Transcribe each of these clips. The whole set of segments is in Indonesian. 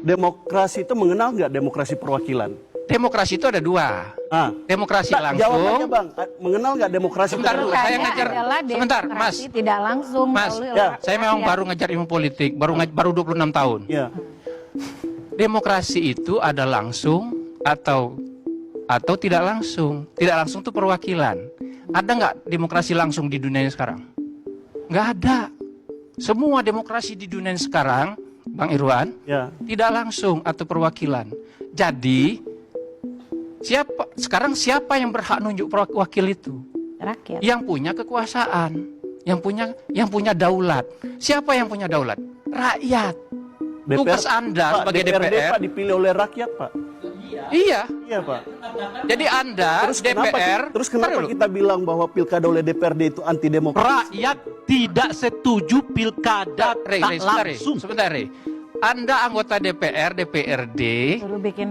demokrasi itu mengenal nggak demokrasi perwakilan? Demokrasi itu ada dua. Demokrasi langsung. Jawabannya Bang, mengenal nggak demokrasi? Sebentar dulu, saya ngajar. Sebentar, Mas. Tidak langsung. Mas, saya memang baru ngajar ilmu politik, baru 26 tahun. Ya. Demokrasi itu ada langsung atau tidak langsung. Tidak langsung itu perwakilan. Ada nggak demokrasi langsung di dunia sekarang? Nggak ada. Semua demokrasi di dunia sekarang, Bang Irwan, tidak langsung atau perwakilan. Jadi siapa yang berhak nunjuk wakil itu? Rakyat. Yang punya kekuasaan, yang punya daulat. Siapa yang punya daulat? Rakyat. Tugas Anda sebagai DPR Pak, dipilih oleh rakyat, Pak. Iya. Iya, Pak. Jadi Anda DPR. Terus kenapa kita bilang bahwa pilkada oleh DPRD itu anti demokrasi? Rakyat tidak setuju pilkada langsung. Sebentar, Rey. Anda anggota DPRD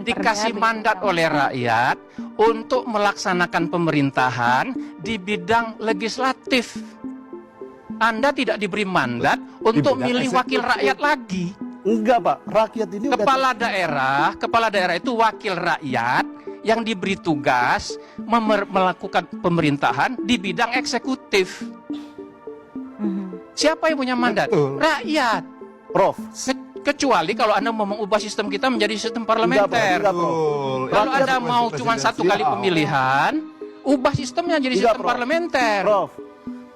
dikasih mandat oleh rakyat untuk melaksanakan pemerintahan di bidang legislatif. Anda tidak diberi mandat untuk milih wakil rakyat lagi. Enggak, Pak. Rakyat ini kepala daerah itu wakil rakyat yang diberi tugas melakukan pemerintahan di bidang eksekutif. Siapa yang punya mandat? Betul. Rakyat. Prof. Kecuali kalau Anda mau mengubah sistem kita menjadi sistem parlementer. Kalau Anda mau cuma satu kali pemilihan, ubah sistemnya jadi sistem parlementer. Prof,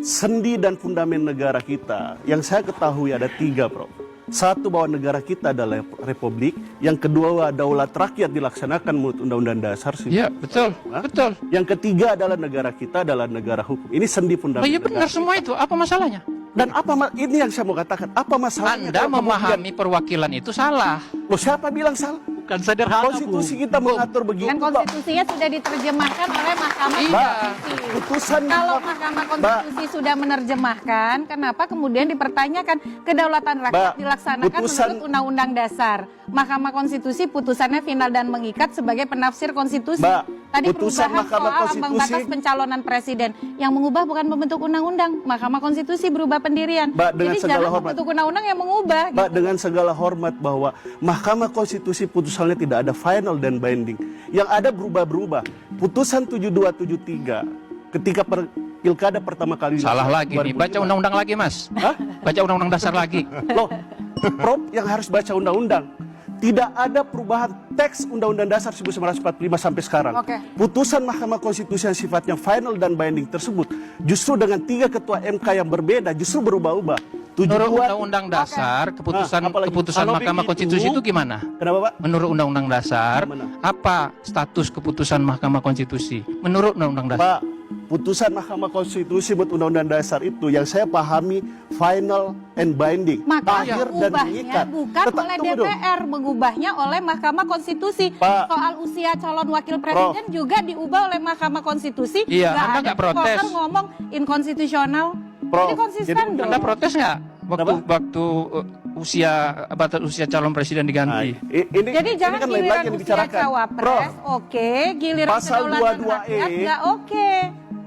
sendi dan fundamen negara kita yang saya ketahui ada 3, Prof. Satu, bahwa negara kita adalah republik. Yang kedua, daulat rakyat dilaksanakan menurut Undang-Undang Dasar. Iya, betul. Betul. Yang ketiga adalah negara kita adalah negara hukum. Ini sendi fundamental. Iya benar semua itu. Apa masalahnya? Dan ini yang saya mau katakan. Apa masalahnya? Anda memahami perwakilan itu salah. Loh, siapa bilang salah? Bukan sederhana, Konstitusi kita mengatur begitu. Dan konstitusinya sudah diterjemahkan oleh Mahkamah Konstitusi. Putusan Kalau Mahkamah Konstitusi sudah menerjemahkan, kenapa kemudian dipertanyakan kedaulatan rakyat dilaksanakan menurut Undang-Undang Dasar? Mahkamah Konstitusi putusannya final dan mengikat sebagai penafsir konstitusi. Tadi perubahan soal ambang batas pencalonan presiden, yang mengubah bukan pembentuk undang-undang. Mahkamah Konstitusi berubah pendirian. Jadi jangan pembentuk undang-undang yang mengubah. Mbak, dengan segala hormat bahwa Mahkamah Konstitusi putusannya tidak ada final dan binding. Yang ada berubah-berubah. Putusan 7273 ketika pilkada pertama kali. Salah lagi nih. Baca undang-undang lagi, Mas. Baca undang-undang dasar lagi. Loh, Prof yang harus baca undang-undang. Tidak ada perubahan teks Undang-Undang Dasar 1945 sampai sekarang. Putusan Mahkamah Konstitusi yang sifatnya final dan binding tersebut justru dengan 3 ketua MK yang berbeda justru berubah-ubah. Menurut Undang-Undang Dasar, keputusan Mahkamah Konstitusi itu gimana? Kenapa, Pak? Menurut Undang-Undang Dasar, apa status keputusan Mahkamah Konstitusi? Menurut Undang-Undang Dasar. Pak, putusan Mahkamah Konstitusi buat Undang-Undang Dasar itu yang saya pahami final and binding. Makanya mengubahnya bukan oleh DPR, mengubahnya oleh Mahkamah Konstitusi. Soal usia calon wakil presiden juga diubah oleh Mahkamah Konstitusi. Iya, Anda nggak protes? Ngomong inkonstitusional. Jadi konsisten dong. Anda protes nggak waktu batas usia calon presiden diganti? Jadi jangan giliran usia cawapres, giliran kedaulatan rakyat nggak oke.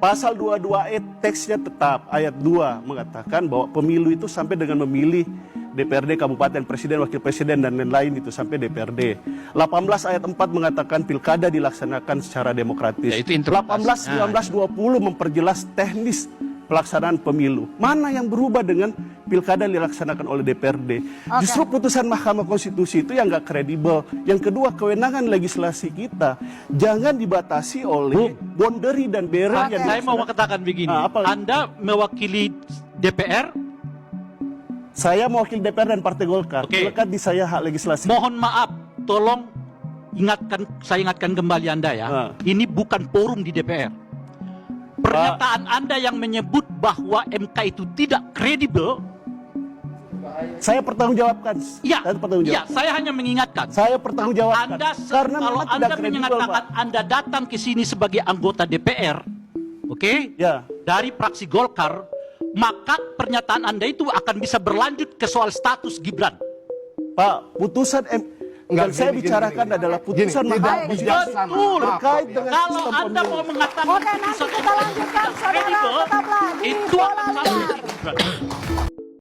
Pasal 22E teksnya tetap ayat 2 mengatakan bahwa pemilu itu sampai dengan memilih DPRD, kabupaten, presiden, wakil presiden, dan lain-lain itu sampai DPRD. 18 ayat 4 mengatakan pilkada dilaksanakan secara demokratis. 18, 19, 20 memperjelas teknis pelaksanaan pemilu. Mana yang berubah dengan pilkada dilaksanakan oleh DPRD? Justru putusan Mahkamah Konstitusi itu yang nggak kredibel. Yang kedua, kewenangan legislasi kita jangan dibatasi oleh boundary dan barrier. Saya mau katakan begini, Anda mewakili DPR? Saya mewakili DPR dan Partai Golkar. Melekat di saya hak legislasi. Mohon maaf, tolong saya ingatkan kembali Anda ya. Ini bukan forum di DPR. Pernyataan Anda yang menyebut bahwa MK itu tidak kredibel, saya pertanggungjawabkan. Ya, saya hanya mengingatkan. Saya pertanggungjawabkan. Kalau Anda menyatakan Anda datang ke sini sebagai anggota DPR, dari fraksi Golkar, maka pernyataan Anda itu akan bisa berlanjut ke soal status Gibran. Pak, putusan yang saya bicarakan adalah putusan Mahkamah Konstitusi terkait dengan kalau Anda mau mengatakan nanti kita lanjutkan, saudara, tetaplah di Bola Liar.